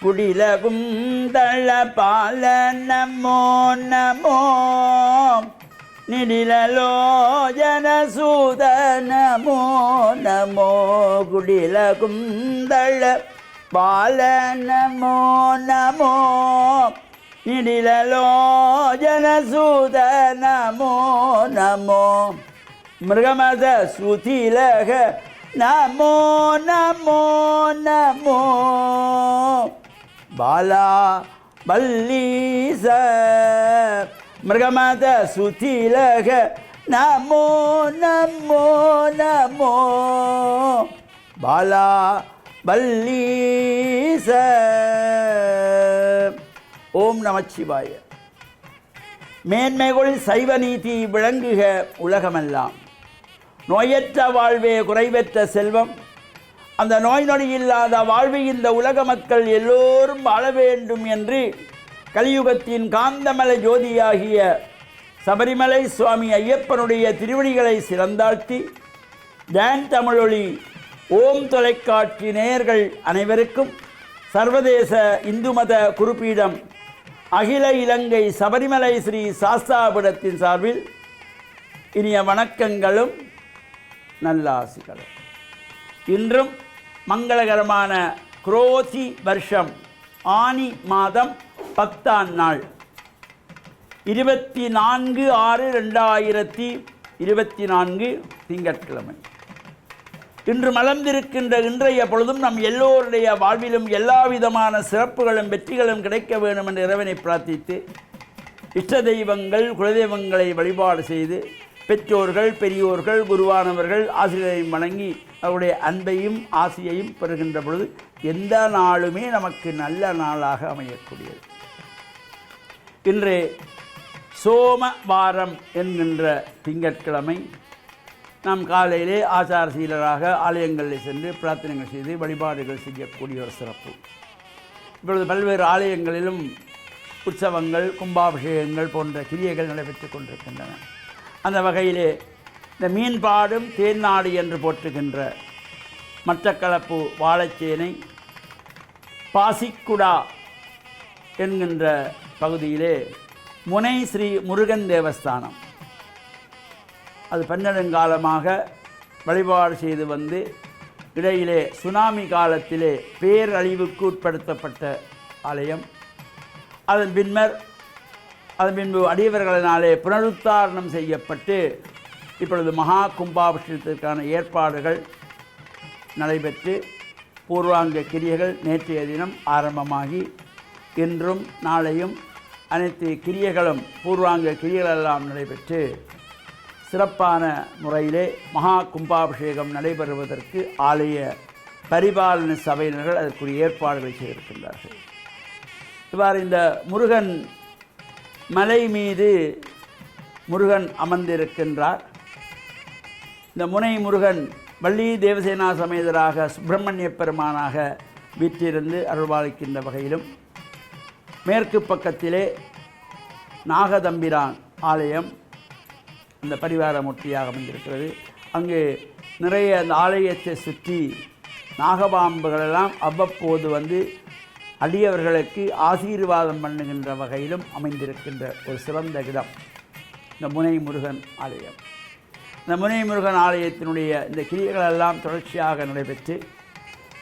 குடிலகுந்தள பால நமோ நமோ நிடிலலோஜன சூத நமோ நமோ குடிலகுந்தள பால நமோ நமோ நிடிலலோஜன சூத நமோ நமோ மிருகமத சுதிலக நமோ நமோ நமோ பாலா பல்லீச மிருகமத சுதிலக நமோ நமோ நமோ பாலா பல்லீச. ஓம் நமச்சிவாய. மேன்மைகள் சைவ நீதி விளங்குக உலகமெல்லாம். நோயற்ற வாழ்வே குறைவற்ற செல்வம். அந்த நோய் நொடி இல்லாத வாழ்வை இந்த உலக மக்கள் எல்லோரும் வாழ வேண்டும் என்று கலியுகத்தின் காந்தமலை ஜோதியாகிய சபரிமலை சுவாமி ஐயப்பனுடைய திருவடிகளை சிறந்தாழ்த்தி டான் தமிழொலி ஓம் தொலைக்காட்சி நேயர்கள் அனைவருக்கும் சர்வதேச இந்து மத குருபீடம் அகில இலங்கை சபரிமலை ஸ்ரீ சாஸ்தாபீடத்தின் சார்பில் இனிய வணக்கங்களும் நல்லாசிகளும். இன்றும் மங்களகரமான குரோதி வருஷம் ஆனி மாதம் 10ஆம் நாள் 24/6/2024 திங்கட்கிழமை. இன்று மலர்ந்திருக்கின்ற இன்றைய பொழுதும் நம் எல்லோருடைய வாழ்விலும் எல்லா விதமான சிறப்புகளும் வெற்றிகளும் கிடைக்க வேண்டும் என்று இறைவனை பிரார்த்தித்து இஷ்ட தெய்வங்கள் குலதெய்வங்களை வழிபாடு செய்து பெற்றோர்கள் பெரியோர்கள் குருவானவர்கள் ஆசிரியரையும் வணங்கி அவருடைய அன்பையும் ஆசியையும் பெறுகின்ற பொழுது எந்த நாளுமே நமக்கு நல்ல நாளாக அமையக்கூடியது. இன்று சோமவாரம் என்கின்ற திங்கட்கிழமை நாம் காலையிலே ஆச்சாரசீலராக ஆலயங்களில் சென்று பிரார்த்தனைகள் செய்து வழிபாடுகள் செய்யக்கூடிய ஒரு சிறப்பு. இப்பொழுது பல்வேறு ஆலயங்களிலும் உற்சவங்கள் கும்பாபிஷேகங்கள் போன்ற கிரியைகள் நடைபெற்று கொண்டிருக்கின்றன. அந்த வகையிலே இந்த மீன்பாடும் தேன்னாடு என்று போற்றுகின்ற மட்டக்களப்பு வாழைச்சேனை பாசிக்குடா என்கின்ற பகுதியிலே முனை ஸ்ரீ முருகன் தேவஸ்தானம் அது பன்னெடுங்காலமாக வழிபாடு செய்து வந்து இடையிலே சுனாமி காலத்திலே பேரழிவுக்கு உட்படுத்தப்பட்ட ஆலயம். அதன் பின்பு அடியவர்களினாலே புனருத்தாரணம் செய்யப்பட்டு இப்பொழுது மகா கும்பாபிஷேகத்திற்கான ஏற்பாடுகள் நடைபெற்று பூர்வாங்க கிரியைகள் நேற்றைய தினம் ஆரம்பமாகி இன்றும் நாளையும் அனைத்து கிரியைகளும் பூர்வாங்க கிரியைகளெல்லாம் நடைபெற்று சிறப்பான முறையிலே மகா கும்பாபிஷேகம் நடைபெறுவதற்கு ஆலய பரிபாலன சபையினர்கள் அதற்குரிய ஏற்பாடுகளை செய்திருக்கின்றார்கள். இவ்வாறு இந்த முருகன் மலை மீது முருகன் அமர்ந்திருக்கின்றார். இந்த முனை முருகன் வள்ளி தேவசேனா சமேதராக சுப்பிரமணிய பெருமானாக வீற்றிருந்து அருள்பாலிக்கின்ற வகையிலும் மேற்கு பக்கத்திலே நாகதம்பிரான் ஆலயம் அந்த பரிவார மூர்த்தியாக அமைந்திருக்கிறது. அங்கு நிறைய அந்த ஆலயத்தை சுற்றி நாகபாம்புகளெல்லாம் அவ்வப்போது வந்து அடியவர்களுக்கு ஆசீர்வாதம் பண்ணுகின்ற வகையிலும் அமைந்திருக்கின்ற ஒரு சிறந்த இடம் இந்த முனை முருகன் ஆலயம். இந்த முனை முருகன் ஆலயத்தினுடைய இந்த கிரியைகளெல்லாம் தொடர்ச்சியாக நடைபெற்று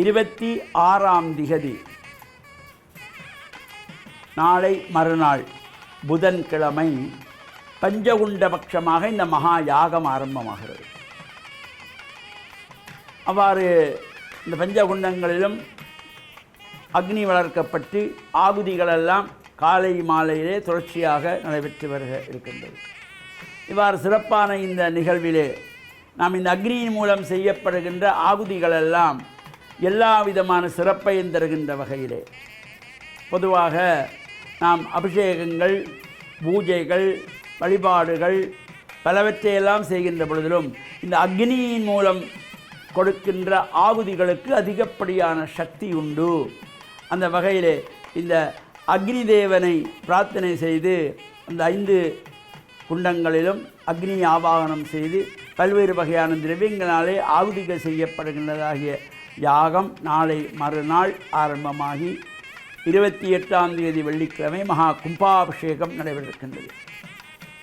26ஆம் திகதி நாளை மறுநாள் புதன்கிழமை பஞ்சகுண்டபட்சமாக இந்த மகா யாகம் ஆரம்பமாகிறது. அவ்வாறு இந்த பஞ்சகுண்டங்களிலும் அக்னி வளர்க்கப்பட்டு ஆகுதிகளெல்லாம் காலை மாலையிலே தொடர்ச்சியாக நடைபெற்று வருக இருக்கின்றது. இவ்வாறு சிறப்பான இந்த நிகழ்விலே நாம் இந்த அக்னியின் மூலம் செய்யப்படுகின்ற ஆகுதிகளெல்லாம் எல்லா விதமான சிறப்பையும் தருகின்ற வகையிலே பொதுவாக நாம் அபிஷேகங்கள் பூஜைகள் வழிபாடுகள் பலவற்றையெல்லாம் செய்கின்ற பொழுதிலும் இந்த அக்னியின் மூலம் கொடுக்கின்ற ஆகுதிகளுக்கு அதிகப்படியான சக்தி உண்டு. அந்த வகையிலே இந்த அக்னி தேவனை பிரார்த்தனை செய்து அந்த 5 குண்டங்களிலும் அக்னி ஆவாகனம் செய்து பல்வேறு வகையான திரவியங்களாலே ஆகுதிகள் செய்யப்படுகின்றதாகிய யாகம் நாளை மறுநாள் ஆரம்பமாகி 28ஆம் தேதி வெள்ளிக்கிழமை மகா கும்பாபிஷேகம் நடைபெறுகின்றது.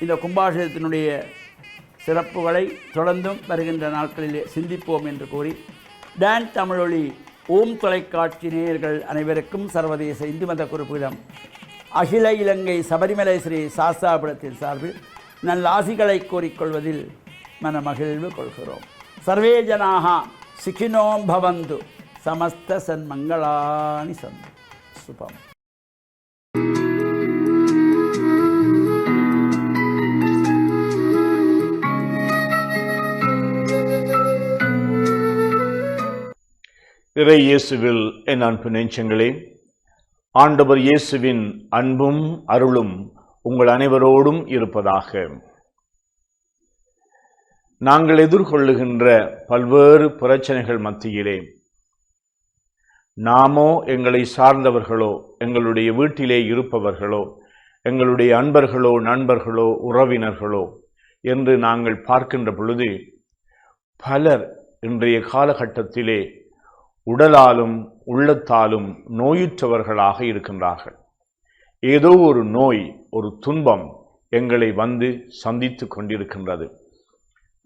இந்த கும்பாபிஷேகத்தினுடைய சிறப்புகளை தொடர்ந்தும் வருகின்ற நாட்களிலே சிந்திப்போம் என்று கூறி, டான் தமிழொலி ஓம் தொலைக்காட்சி நேயர்கள் அனைவருக்கும் சர்வதேச இந்து மத குறிப்பிடம் அகில இலங்கை சபரிமலை ஸ்ரீ சாஸ்தாபுரத்தின் சார்பில் நல்ல ஆசிகளை கோரிக்கொள்வதில் மனமகிழ்வு கொள்கிறோம். சர்வே ஜனாக சுகினோம் பவந்து, சமஸ்த சன்மங்களானி சந்து. சுபம். இறை இயேசுவில் என் அன்பு நெஞ்சங்களே, ஆண்டவர் இயேசுவின் அன்பும் அருளும் உங்கள் அனைவரோடும் இருப்பதாக. நாங்கள் எதிர்கொள்ளுகின்ற பல்வேறு பிரச்சனைகள் மத்தியிலே நாமோ, எங்களை சார்ந்தவர்களோ, எங்களுடைய வீட்டிலே இருப்பவர்களோ, எங்களுடைய அன்பர்களோ, நண்பர்களோ, உறவினர்களோ என்று நாங்கள் பார்க்கின்ற பொழுது பலர் இன்றைய காலகட்டத்திலே உடலாலும் உள்ளத்தாலும் நோயுற்றவர்களாக இருக்கின்றார்கள். ஏதோ ஒரு நோய், ஒரு துன்பம் எங்களை வந்து சந்தித்து கொண்டிருக்கின்றது.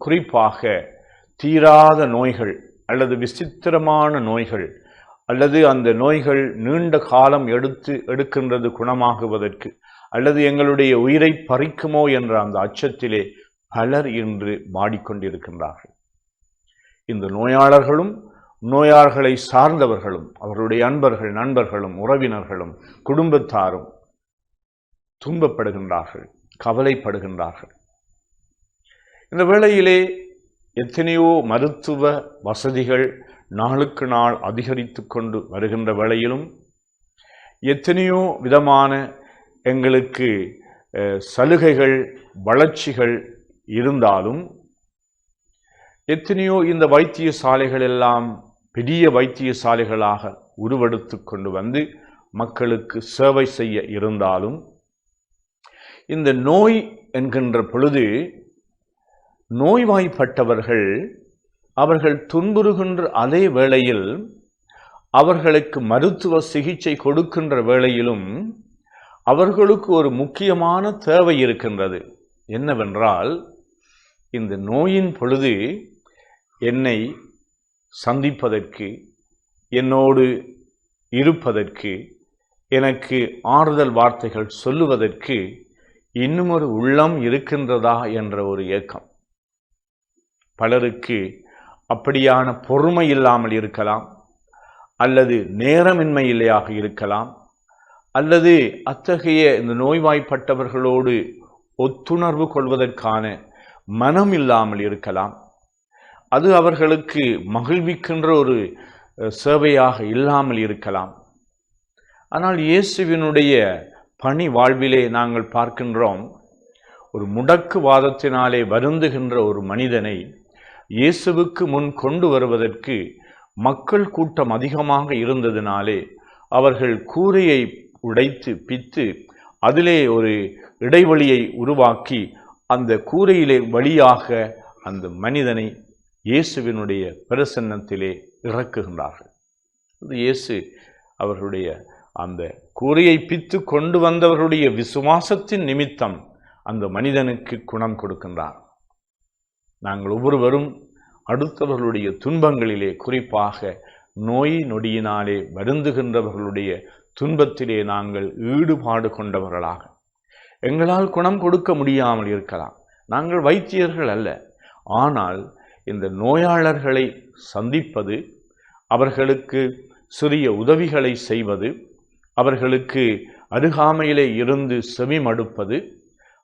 குறிப்பாக தீராத நோய்கள் அல்லது விசித்திரமான நோய்கள் அல்லது அந்த நோய்கள் நீண்ட காலம் எடுக்கின்றது குணமாகுவதற்கு, அல்லது எங்களுடைய உயிரை பறிக்குமோ என்ற அந்த அச்சத்திலே பலர் இன்று வாடிக்கொண்டிருக்கின்றார்கள். இந்த நோயாளர்களும் நோயாளர்களை சார்ந்தவர்களும் அவர்களுடைய அன்பர்கள், நண்பர்களும், உறவினர்களும், குடும்பத்தாரும் துன்பப்படுகின்றார்கள், கவலைப்படுகின்றார்கள். இந்த வேளையிலே எத்தனையோ மருத்துவ வசதிகள் நாளுக்கு நாள் அதிகரித்து கொண்டு வருகின்ற வேளையிலும், எத்தனையோ விதமான எங்களுக்கு சலுகைகள், வளர்ச்சிகள் இருந்தாலும், எத்தனையோ இந்த வைத்தியசாலைகள் எல்லாம் பெரிய வைத்தியசாலைகளாக உருவெடுத்து கொண்டு வந்து மக்களுக்கு சேவை செய்ய இருந்தாலும், இந்த நோய் என்கின்ற பொழுது நோய்வாய்ப்பட்டவர்கள் அவர்கள் துன்புறுகின்ற அதே வேளையில் அவர்களுக்கு மருத்துவ சிகிச்சை கொடுக்கின்ற வேளையிலும் அவர்களுக்கு ஒரு முக்கியமான தேவை இருக்கின்றது. என்னவென்றால், இந்த நோயின் பொழுது என்னை சந்திப்பதற்கு, என்னோடு இருப்பதற்கு, எனக்கு ஆறுதல் வார்த்தைகள் சொல்லுவதற்கு இன்னும் ஒரு உள்ளம் இருக்கின்றதா என்ற ஒரு ஏக்கம். பலருக்கு அப்படியான பொறுமை இல்லாமல் இருக்கலாம், அல்லது நேரமின்மையிலேயாக இருக்கலாம், அல்லது அத்தகைய இந்த நோய்வாய்ப்பட்டவர்களோடு ஒத்துணர்வு கொள்வதற்கான மனம் இல்லாமல் இருக்கலாம். அது அவர்களுக்கு மகிழ்விக்கின்ற ஒரு சேவையாக இல்லாமல் இருக்கலாம். ஆனால் இயேசுவினுடைய பணி வாழ்விலே நாங்கள் பார்க்கின்றோம், ஒரு முடக்குவாதத்தினாலே வருந்துகின்ற ஒரு மனிதனை இயேசுவுக்கு முன் கொண்டு வருவதற்கு மக்கள் கூட்டம் அதிகமாக இருந்ததினாலே அவர்கள் கூரையை உடைத்து பித்து அதிலே ஒரு இடைவெளியை உருவாக்கி அந்த கூரையிலே வழியாக அந்த மனிதனை இயேசுவினுடைய பிரசன்னத்திலே இறக்குகின்றார்கள். இயேசு அவர்களுடைய அந்த கூரையை பித்து கொண்டு வந்தவர்களுடைய விசுவாசத்தின் நிமித்தம் அந்த மனிதனுக்கு குணம் கொடுக்கின்றார். நாங்கள் ஒவ்வொருவரும் அடுத்தவர்களுடைய துன்பங்களிலே, குறிப்பாக நோய் நொடியினாலே வருந்துகின்றவர்களுடைய துன்பத்திலே நாங்கள் ஈடுபாடு கொண்டவர்களாக, எங்களால் குணம் கொடுக்க முடியாமல் இருக்கலாம், நாங்கள் வைத்தியர்கள் அல்ல, ஆனால் இந்த நோயாளர்களை சந்திப்பது, அவர்களுக்கு சிறிய உதவிகளை செய்வது, அவர்களுக்கு அருகாமையிலே இருந்து செவி மடுப்பது,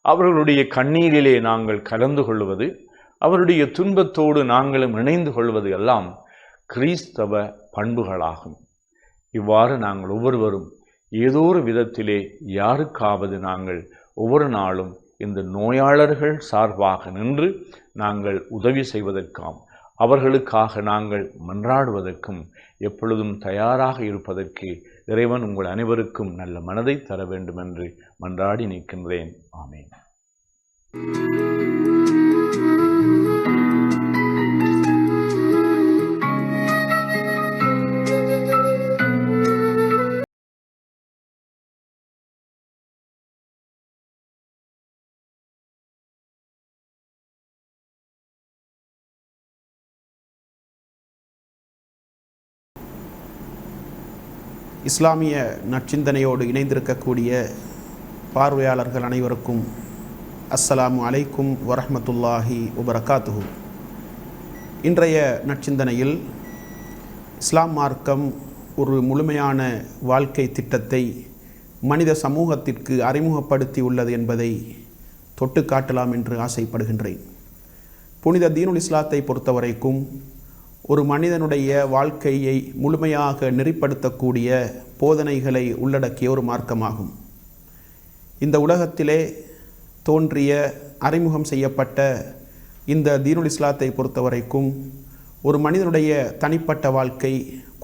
அவர்களுடைய கண்ணீரிலே நாங்கள் கலந்து கொள்வது, அவருடைய துன்பத்தோடு நாங்களும் இணைந்து கொள்வது எல்லாம் கிறிஸ்தவ பண்புகளாகும். இவ்வாறு நாங்கள் ஒவ்வொருவரும் ஏதோ ஒரு விதத்திலே யாருக்காவது நாங்கள் ஒவ்வொரு நாளும் இந்த நோயாளர்கள் சார்பாக நின்று நாங்கள் உதவி செய்வதற்காம், அவர்களுக்காக நாங்கள் மன்றாடுவதற்கும் எப்பொழுதும் தயாராக இருப்பதற்கு இறைவன் உங்கள் அனைவருக்கும் நல்ல மனதை தர வேண்டும் என்று மன்றாடி நிற்கின்றேன். ஆமேன். இஸ்லாமிய நற்சிந்தனையோடு இணைந்திருக்கக்கூடிய பார்வையாளர்கள் அனைவருக்கும் அஸ்ஸலாமு அலைக்கும் வரஹ்மத்துல்லாஹி வபரகாத்துஹு. இன்றைய நற்சிந்தனையில் இஸ்லாம் மார்க்கம் ஒரு முழுமையான வாழ்க்கை திட்டத்தை மனித சமூகத்திற்கு அறிமுகப்படுத்தி உள்ளது என்பதை தொட்டு காட்டலாம் என்று ஆசைப்படுகின்றேன். புனித தீனுல் இஸ்லாத்தை பொறுத்தவரைக்கும் ஒரு மனிதனுடைய வாழ்க்கையை முழுமையாக நெறிப்படுத்தக்கூடிய போதனைகளை உள்ளடக்கிய ஒரு மார்க்கமாகும். இந்த உலகத்திலே தோன்றிய அறிமுகம் செய்யப்பட்ட இந்த தீனுல் இஸ்லாத்தை பொறுத்தவரைக்கும் ஒரு மனிதனுடைய தனிப்பட்ட வாழ்க்கை,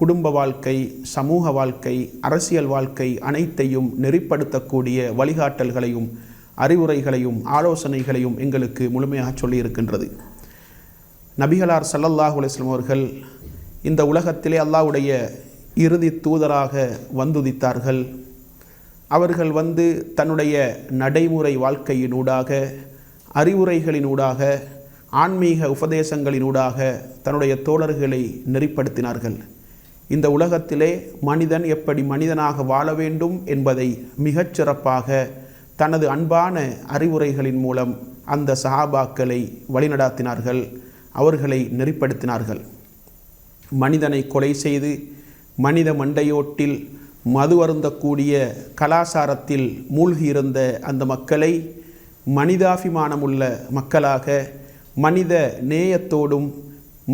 குடும்ப வாழ்க்கை, சமூக வாழ்க்கை, அரசியல் வாழ்க்கை அனைத்தையும் நெறிப்படுத்தக்கூடிய வழிகாட்டல்களையும் அறிவுரைகளையும் ஆலோசனைகளையும் எங்களுக்கு முழுமையாக சொல்லியிருக்கின்றது. நபிகளார் ஸல்லல்லாஹு அலைஹி வஸல்லம் அவர்கள் இந்த உலகத்திலே அல்லாஹ்வுடைய இறுதி தூதராக வந்துதித்தார்கள். அவர்கள் தன்னுடைய நடைமுறை வாழ்க்கையினூடாக, அறிவுரைகளினூடாக, ஆன்மீக உபதேசங்களினூடாக தன்னுடைய தோழர்களை நெறிப்படுத்தினார்கள். இந்த உலகத்திலே மனிதன் எப்படி மனிதனாக வாழ வேண்டும் என்பதை மிகச்சிறப்பாக தனது அன்பான அறிவுரைகளின் மூலம் அந்த சஹாபாக்களை வழிநடாத்தினார்கள், அவர்களை நெறிப்படுத்தினார்கள். மனிதனை கொலை செய்து மனித மண்டையோட்டில் மது அருந்தக்கூடிய கலாச்சாரத்தில் மூழ்கியிருந்த அந்த மக்களை மனிதாபிமானமுள்ள மக்களாக, மனித நேயத்தோடும்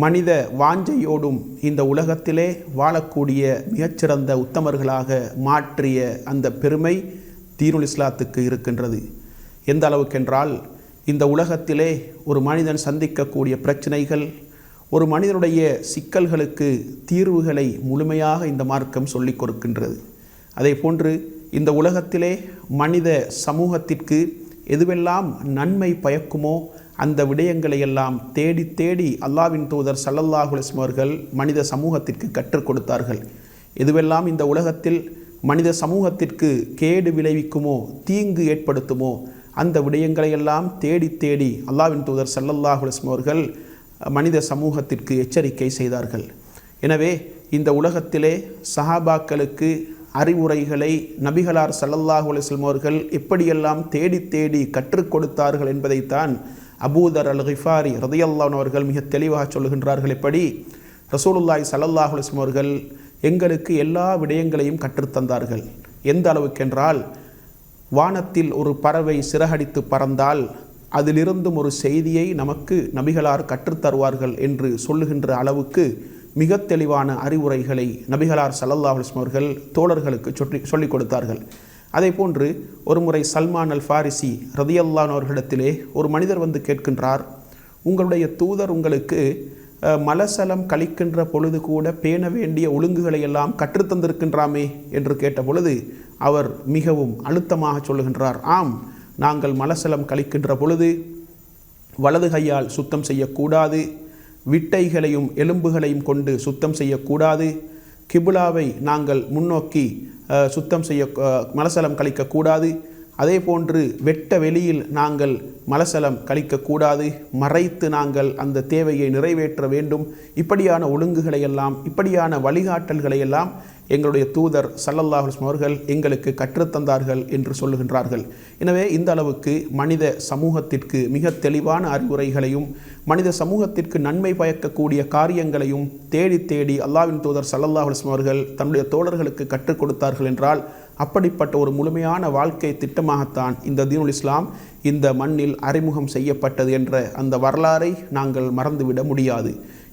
மனித வாஞ்சையோடும் இந்த உலகத்திலே வாழக்கூடிய மிகச்சிறந்த உத்தமர்களாக மாற்றிய அந்த பெருமை தீனுல் இஸ்லாத்துக்கு இருக்கின்றது. எந்த அளவுக்கென்றால், இந்த உலகத்திலே ஒரு மனிதன் சந்திக்கக்கூடிய பிரச்சனைகள், ஒரு மனிதனுடைய சிக்கல்களுக்கு தீர்வுகளை முழுமையாக இந்த மார்க்கம் சொல்லிக் கொடுக்கின்றது. அதே போன்று இந்த உலகத்திலே மனித சமூகத்திற்கு எதுவெல்லாம் நன்மை பயக்குமோ அந்த விடயங்களை எல்லாம் தேடி தேடி அல்லாஹ்வின் தூதர் ஸல்லல்லாஹு அலைஹி வஸல்லம் அவர்கள் மனித சமூகத்திற்கு கற்றுக் கொடுத்தார்கள். எதுவெல்லாம் இந்த உலகத்தில் மனித சமூகத்திற்கு கேடு விளைவிக்குமோ, தீங்கு ஏற்படுத்துமோ அந்த விடயங்களையெல்லாம் தேடி தேடி அல்லாஹ்வின் தூதர் ஸல்லல்லாஹு அலைஹி வஸல்லம் அவர்கள் மனித சமூகத்திற்கு எச்சரிக்கை செய்தார்கள். எனவே இந்த உலகத்திலே சஹாபாக்களுக்கு அறிவுரைகளை நபிகளார் ஸல்லல்லாஹு அலைஹி வஸல்லம் அவர்கள் எப்படியெல்லாம் தேடி தேடி கற்றுக் கொடுத்தார்கள் என்பதைத்தான் அபூதர் அல் கிஃபாரி ரலியல்லாஹு அன்ஹு அவர்கள் மிக தெளிவாக சொல்லுகின்றார்கள். எப்படி ரசூலுல்லாஹி ஸல்லல்லாஹு அலைஹி வஸல்லம் அவர்கள் எங்களுக்கு எல்லா விடயங்களையும் கற்றுத்தந்தார்கள். எந்த அளவுக்கென்றால், வானத்தில் ஒரு பறவை சிறகடித்து பறந்தால் அதிலிருந்தும் ஒரு செய்தியை நமக்கு நபிகளார் கற்றுத்தருவார்கள் என்று சொல்லுகின்ற அளவுக்கு மிக தெளிவான அறிவுரைகளை நபிகளார் ஸல்லல்லாஹு அலைஹி வஸல்லம் அவர்கள் தோழர்களுக்கு சொல்லிக் கொடுத்தார்கள். அதே போன்று ஒரு முறை சல்மான் அல் ஃபாரிசி ரலியல்லாஹு அன்ஹு அவர்களிடத்திலே ஒரு மனிதர் கேட்கின்றார், உங்களுடைய தூதர் உங்களுக்கு மலசலம் கழிக்கின்ற பொழுது கூட பேண வேண்டிய ஒழுங்குகளை எல்லாம் கற்றுத்தந்திருக்கின்றாமே என்று கேட்ட பொழுது அவர் மிகவும் அழுத்தமாக சொல்லுகின்றார், ஆம், நாங்கள் மலசலம் கழிக்கின்ற பொழுது வலது கையால் சுத்தம் செய்யக்கூடாது, விட்டைகளையும் எலும்புகளையும் கொண்டு சுத்தம் செய்யக்கூடாது, கிபுலாவை நாங்கள் முன்னோக்கி மலசலம் கழிக்கக்கூடாது, அதே போன்று வெட்ட வெளியில் நாங்கள் மலசலம் கழிக்கக்கூடாது, மறைத்து நாங்கள் அந்த தேவையை நிறைவேற்ற வேண்டும். இப்படியான ஒழுங்குகளை எல்லாம், இப்படியான வழிகாட்டல்களை எல்லாம் எங்களுடைய தூதர் ஸல்லல்லாஹு அலைஹி வஸல்லம் அவர்கள் எங்களுக்கு கற்றுத்தந்தார்கள் என்று சொல்லுகின்றார்கள். எனவே இந்த அளவுக்கு மனித சமூகத்திற்கு மிக தெளிவான அறிவுரைகளையும் மனித சமூகத்திற்கு நன்மை பயக்கக்கூடிய காரியங்களையும் தேடி தேடி அல்லாஹ்வின் தூதர் ஸல்லல்லாஹு அலைஹி வஸல்லம் அவர்கள் தன்னுடைய தோழர்களுக்கு கற்றுக் கொடுத்தார்கள் என்றால், அப்படிப்பட்ட ஒரு முழுமையான வாழ்க்கை திட்டமாகத்தான் இந்த தீனுல் இஸ்லாம் இந்த மண்ணில் அறிமுகம் செய்யப்பட்டது என்ற அந்த வரலாறை நாங்கள் மறந்துவிட முடியாது.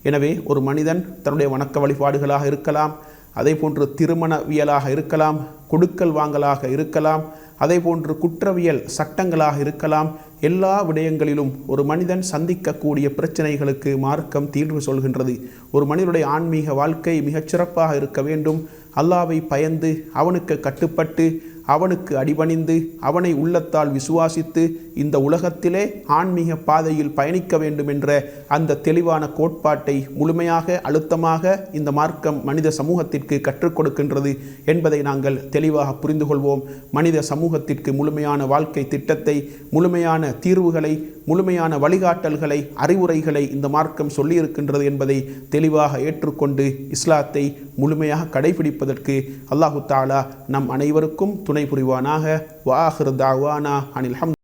எனவே ஒரு மனிதன் தன்னுடைய வணக்க வழிபாடுகளாக இருக்கலாம், அதே போன்று திருமணவியலாக இருக்கலாம், கொடுக்கல் வாங்கலாக இருக்கலாம், அதே போன்று குற்றவியல் சட்டங்களாக இருக்கலாம், எல்லா விடயங்களிலும் ஒரு மனிதன் சந்திக்கக்கூடிய பிரச்சனைகளுக்கு மார்க்கம் தீர்வு சொல்கின்றது. ஒரு மனிதனுடைய ஆன்மீக வாழ்க்கை மிகச்சிறப்பாக இருக்க வேண்டும். அல்லாஹ்வை பயந்து அவனுக்கு கட்டுப்பட்டு அவனுக்கு அடிபணிந்து அவனை உள்ளத்தால் விசுவாசித்து இந்த உலகத்திலே ஆன்மீக பாதையில் பயணிக்க வேண்டும் என்ற அந்த தெளிவான கோட்பாட்டை முழுமையாக அழுத்தமாக இந்த மார்க்கம் மனித சமூகத்திற்கு கற்றுக் கொடுக்கின்றது என்பதை நாங்கள் தெளிவாக புரிந்து கொள்வோம். மனித சமூகத்திற்கு முழுமையான வாழ்க்கை திட்டத்தை, முழுமையான தீர்வுகளை, முழுமையான வழிகாட்டல்களை, அறிவுரைகளை இந்த மார்க்கம் சொல்லியிருக்கின்றது என்பதை தெளிவாக ஏற்றுக்கொண்டு இஸ்லாத்தை முழுமையாக கடைபிடிப்பதற்கு அல்லாஹு தஆலா நம் அனைவருக்கும் துணை புரிவானாக. வ ஆகிரு தஅவானா அனில் ஹம்து